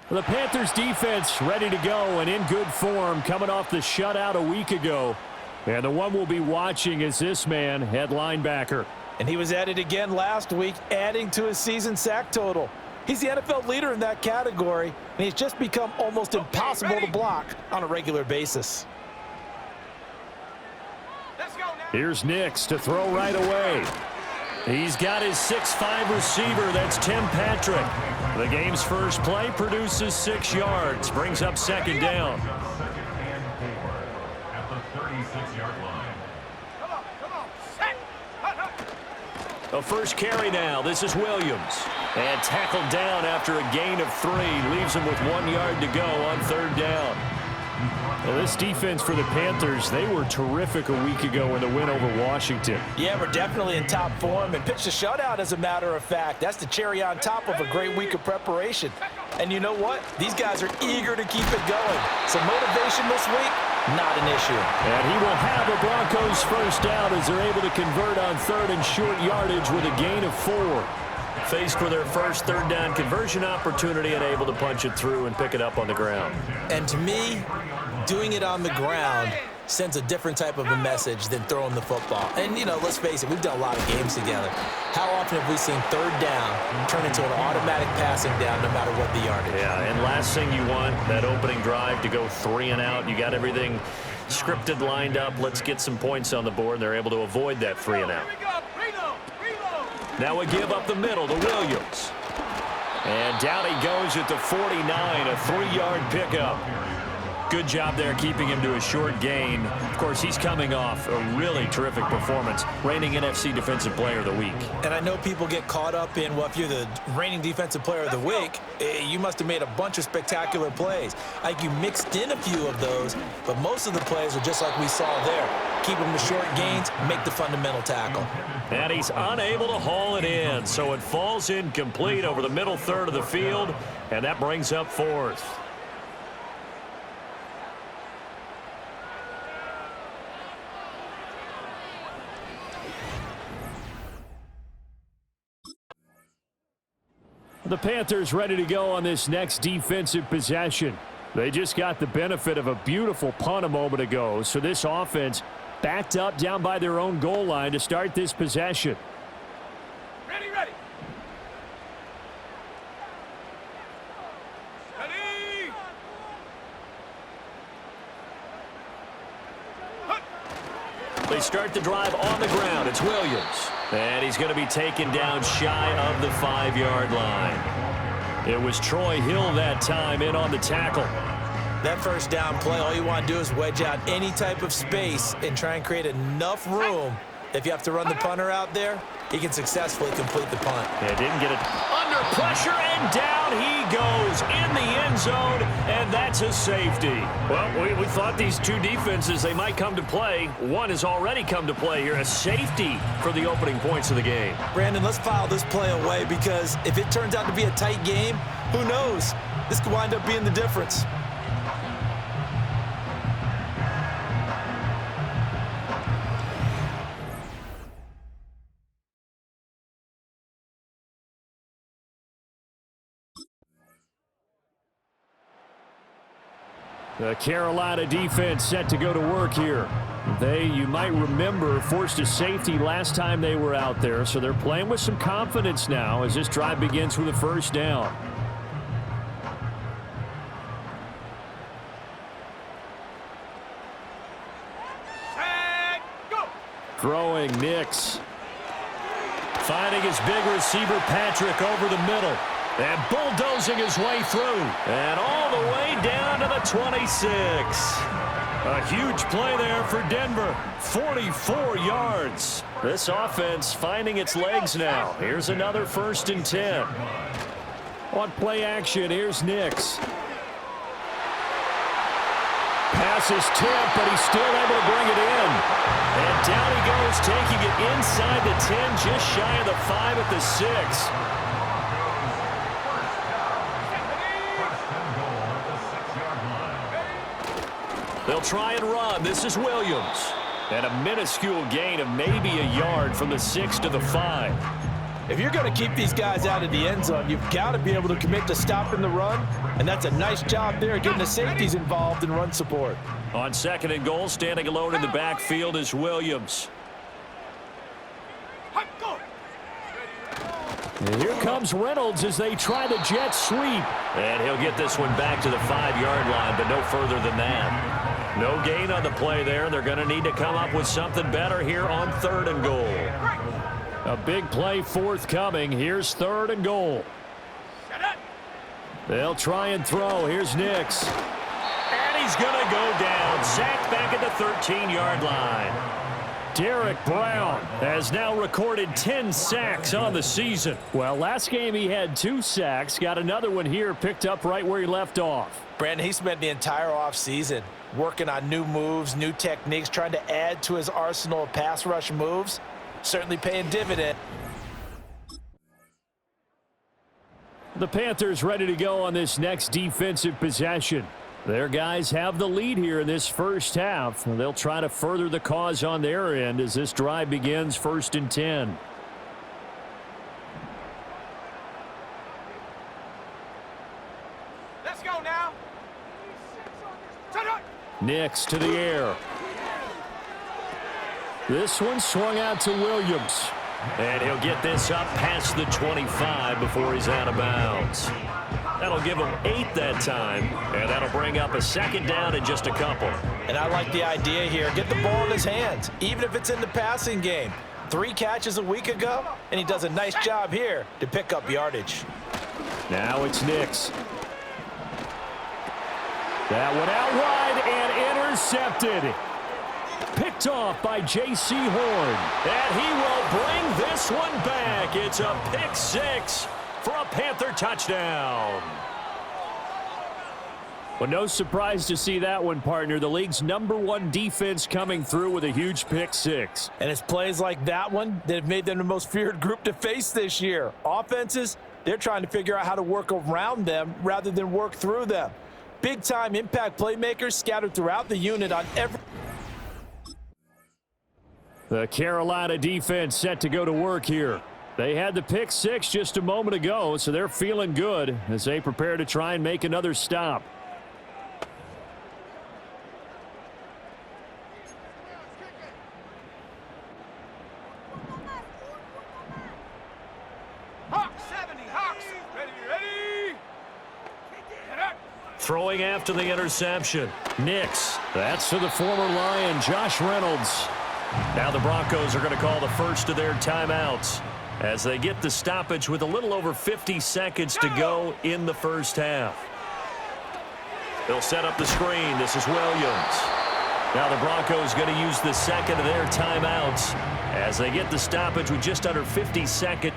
The Panthers defense ready to go and in good form coming off the shutout a week ago. And the one we'll be watching is this man at linebacker. And he was at it again last week, adding to his season sack total. He's the NFL leader in that category, and he's just become almost impossible to block on a regular basis. Here's Nix to throw right away. He's got his 6'5" receiver. That's Tim Patrick. The game's first play produces 6 yards, brings up second down. A first carry now. This is Williams. And tackled down after a gain of 3. Leaves him with 1 yard to go on third down. Well, this defense for the Panthers, they were terrific a week ago in the win over Washington. Yeah, we're definitely in top form and pitched a shutout, as a matter of fact. That's the cherry on top of a great week of preparation. And you know what? These guys are eager to keep it going. So motivation this week, not an issue. And he will have the Broncos first down as they're able to convert on third and short yardage with a gain of 4. Faced with their first third down conversion opportunity and able to punch it through and pick it up on the ground. And to me, doing it on the ground sends a different type of a message than throwing the football. And, you know, let's face it, we've done a lot of games together. How often have we seen third down turn into an automatic passing down no matter what the yardage? Yeah, and last thing you want, that opening drive to go 3 and out. You got everything scripted, lined up. Let's get some points on the board. They're able to avoid that 3 and out. Now we give up the middle to Williams. And down he goes at the 49, a 3-yard pickup. Good job there keeping him to a short gain. Of course, he's coming off a really terrific performance, reigning NFC Defensive Player of the Week. And I know people get caught up in, well, if you're the reigning Defensive Player of the Week, you must have made a bunch of spectacular plays. Like you mixed in a few of those, but most of the plays are just like we saw there. Keep them to short gains, make the fundamental tackle. And he's unable to haul it in, so it falls incomplete over the middle third of the field, and that brings up 4th. The Panthers ready to go on this next defensive possession. They just got the benefit of a beautiful punt a moment ago, so this offense backed up down by their own goal line to start this possession. Ready. They start the drive on the ground. It's Williams. And he's going to be taken down shy of the 5-yard line. It was Troy Hill that time in on the tackle. That first down play, all you want to do is wedge out any type of space and try and create enough room. If you have to run the punter out there, he can successfully complete the punt. Yeah, didn't get it under pressure, and down he goes in the end zone, and that's a safety. Well, we thought these two defenses, they might come to play. One has already come to play here, a safety for the opening points of the game. Brandon, let's file this play away because if it turns out to be a tight game, who knows? This could wind up being the difference. The Carolina defense set to go to work here. They, you might remember, forced a safety last time they were out there, so they're playing with some confidence now as this drive begins with a first down. Set, go. Throwing Nix. Finding his big receiver Patrick over the middle. And bulldozing his way through. And all the way down to the 26. A huge play there for Denver. 44 yards. This offense finding its legs now. Here's another 1st and 10. On play action, here's Nix. Pass is tipped, but he's still able to bring it in. And down he goes, taking it inside the 10, just shy of the 5 at the 6. They'll try and run. This is Williams. And a minuscule gain of maybe a yard from the 6 to the 5. If you're going to keep these guys out of the end zone, you've got to be able to commit to stopping the run, and that's a nice job there getting the safeties involved in run support. On 2nd and goal, standing alone in the backfield is Williams. And here comes Reynolds as they try the jet sweep. And he'll get this one back to the 5-yard line, but no further than that. No gain on the play there. They're going to need to come up with something better here on 3rd and goal. A big play forthcoming. Here's 3rd and goal. They'll try and throw. Here's Nix. And he's going to go down. Sacked back at the 13-yard line. Derek Brown has now recorded 10 sacks on the season. Well, last game he had 2 sacks. Got another one here picked up right where he left off. Brandon, he spent the entire offseason working on new moves, new techniques, trying to add to his arsenal of pass rush moves. Certainly paying dividend. The Panthers ready to go on this next defensive possession. Their guys have the lead here in this first half. They'll try to further the cause on their end as this drive begins 1st and 10. Let's go now. Nix to the air. This one swung out to Williams. And he'll get this up past the 25 before he's out of bounds. That'll give him 8 that time, and that'll bring up a 2nd down in just a couple. And I like the idea here. Get the ball in his hands, even if it's in the passing game. 3 catches a week ago, and he does a nice job here to pick up yardage. Now it's Nix. That one out wide and intercepted. Picked off by J.C. Horn. And he will bring this one back. It's a pick 6 for a Panther touchdown. Well, no surprise to see that one, partner. The league's #1 defense coming through with a huge pick 6. And it's plays like that one that have made them the most feared group to face this year. Offenses, they're trying to figure out how to work around them rather than work through them. Big-time impact playmakers scattered throughout the unit on every... The Carolina defense set to go to work here. They had the pick 6 just a moment ago, so they're feeling good as they prepare to try and make another stop. Hawks, 70, Hawks. Ready, ready. Get up. Throwing after the interception. Nix. That's to the former Lion, Josh Reynolds. Now the Broncos are going to call the first of their timeouts as they get the stoppage with a little over 50 seconds to go in the first half. They'll set up the screen. This is Williams. Now the Broncos going to use the 2nd of their timeouts as they get the stoppage with just under 50 seconds.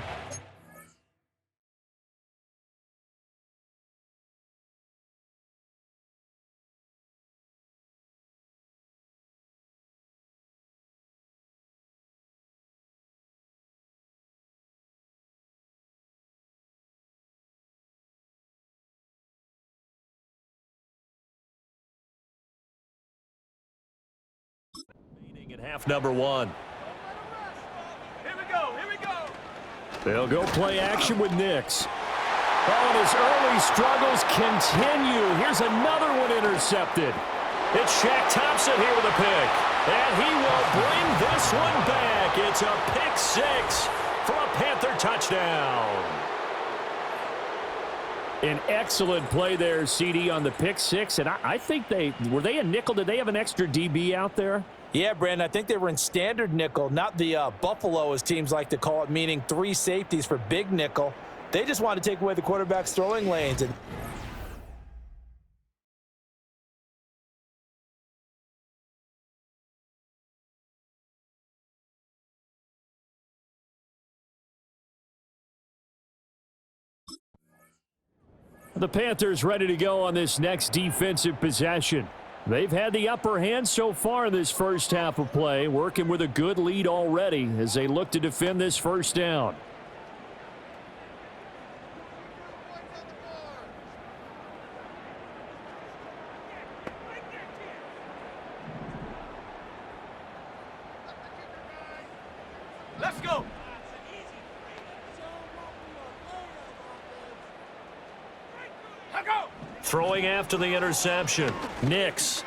In half number 1. Here we go, here we go. They'll go play action with Nix. Oh, and his early struggles continue. Here's another one intercepted. It's Shaq Thompson here with a pick. And he will bring this one back. It's a pick 6 for a Panther touchdown. An excellent play there, CD, on the pick 6. And I think were they a nickel? Did they have an extra DB out there? Yeah, Brandon, I think they were in standard nickel, not the Buffalo, as teams like to call it, meaning 3 safeties for big nickel. They just want to take away the quarterback's throwing lanes. And the Panthers ready to go on this next defensive possession. They've had the upper hand so far in this first half of play, working with a good lead already as they look to defend this first down. Let's go. Throwing after the interception. Nix.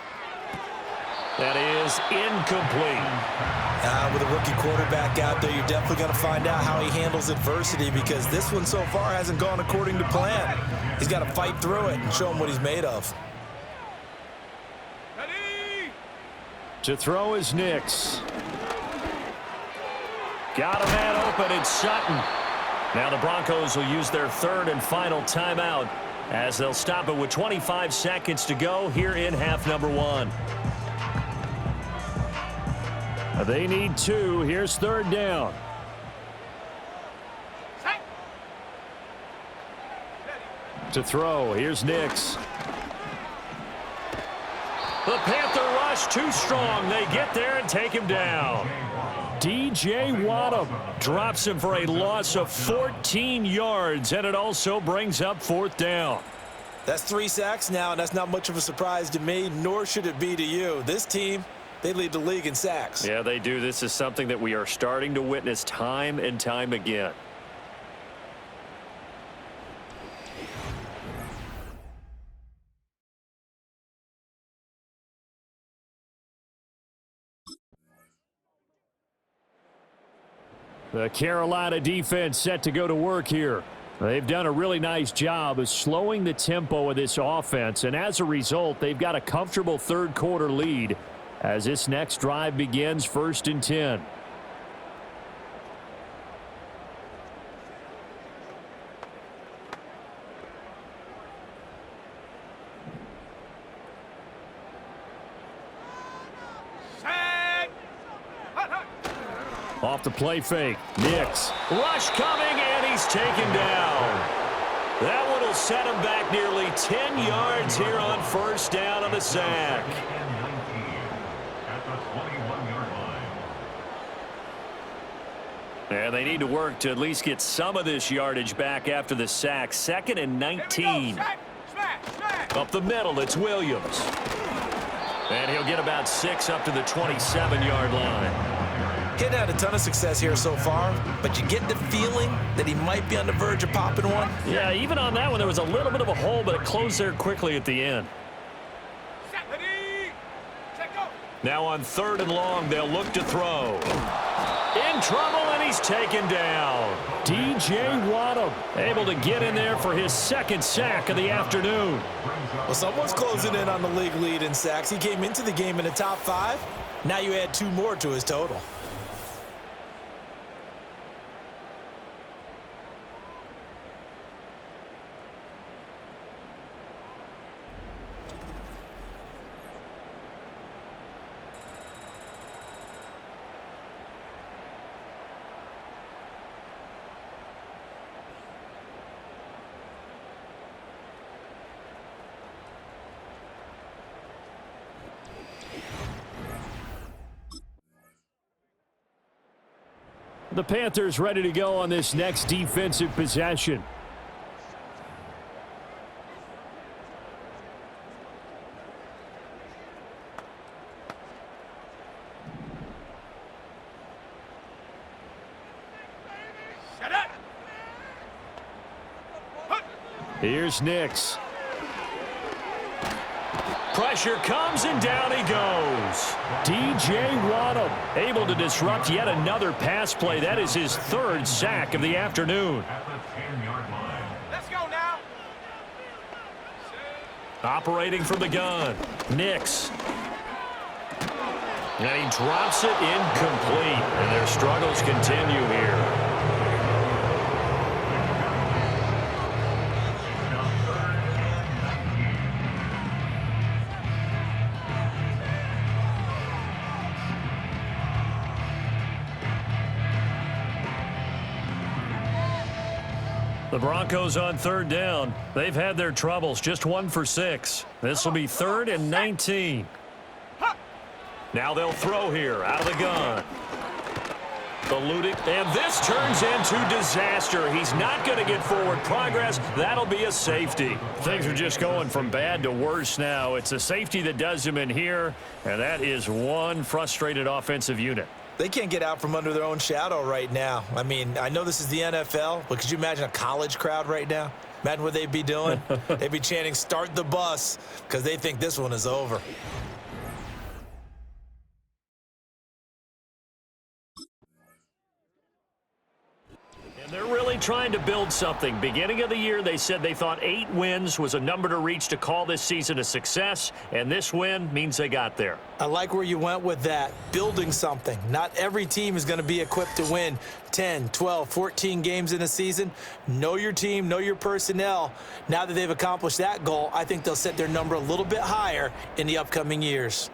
That is incomplete. With a rookie quarterback out there, you're definitely going to find out how he handles adversity, because this one so far hasn't gone according to plan. He's got to fight through it and show him what he's made of. Ready? To throw is Nix. Got a man open, it's Sutton. Now the Broncos will use their third and final timeout as they'll stop it with 25 seconds to go here in half number one. They need 2. Here's third down. Set. To throw, here's Nix. The Panther rush too strong. They get there and take him down. DJ Wadham drops him for a loss of 14 yards, and it also brings up fourth down. That's 3 sacks now, and that's not much of a surprise to me, nor should it be to you. This team, they lead the league in sacks. Yeah, they do. This is something that we are starting to witness time and time again. The Carolina defense set to go to work here. They've done a really nice job of slowing the tempo of this offense, and as a result, they've got a comfortable third quarter lead as this next drive begins, 1st and 10. Set. Hut, hut. Off the play fake. Nix. Rush coming, and he's taken down. That one will set him back nearly 10 yards here on first down on the sack. And they need to work to at least get some of this yardage back after the sack. 2nd and 19. Smash, smash. Up the middle, it's Williams. And he'll get about 6 up to the 27-yard line. Getting had a ton of success here so far, but you get the feeling that he might be on the verge of popping one. Yeah, even on that one, there was a little bit of a hole, but it closed there quickly at the end. Set. Ready? Set, go. Now on 3rd and long, they'll look to throw. In trouble, and he's taken down. DJ Wadham able to get in there for his 2nd sack of the afternoon. Well, someone's closing in on the league lead in sacks. He came into the game in the top 5. Now you add 2 more to his total. The Panthers ready to go on this next defensive possession. Set up. Hut. Here's Nix. Pressure comes, and down he goes. DJ Wadham able to disrupt yet another pass play. That is his 3rd sack of the afternoon. Let's go now. Operating from the gun. Nix. And he drops it incomplete. And their struggles continue here. The Broncos on 3rd down. They've had their troubles, just 1 for 6. This will be 3rd and 19. Now they'll throw here out of the gun. Eluding, and this turns into disaster. He's not going to get forward progress. That'll be a safety. Things are just going from bad to worse now. It's a safety that does him in here, and that is one frustrated offensive unit. They can't get out from under their own shadow right now. I mean, I know this is the NFL, but could you imagine a college crowd right now? Imagine what they'd be doing. They'd be chanting, "Start the bus," because they think this one is over. And they're really trying to build something. Beginning of the year, they said they thought 8 wins was a number to reach to call this season a success, and this win means they got there. I like where you went with that, building something. Not every team is going to be equipped to win 10, 12, 14 games in a season. Know your team, know your personnel. Now that they've accomplished that goal, I think they'll set their number a little bit higher in the upcoming years.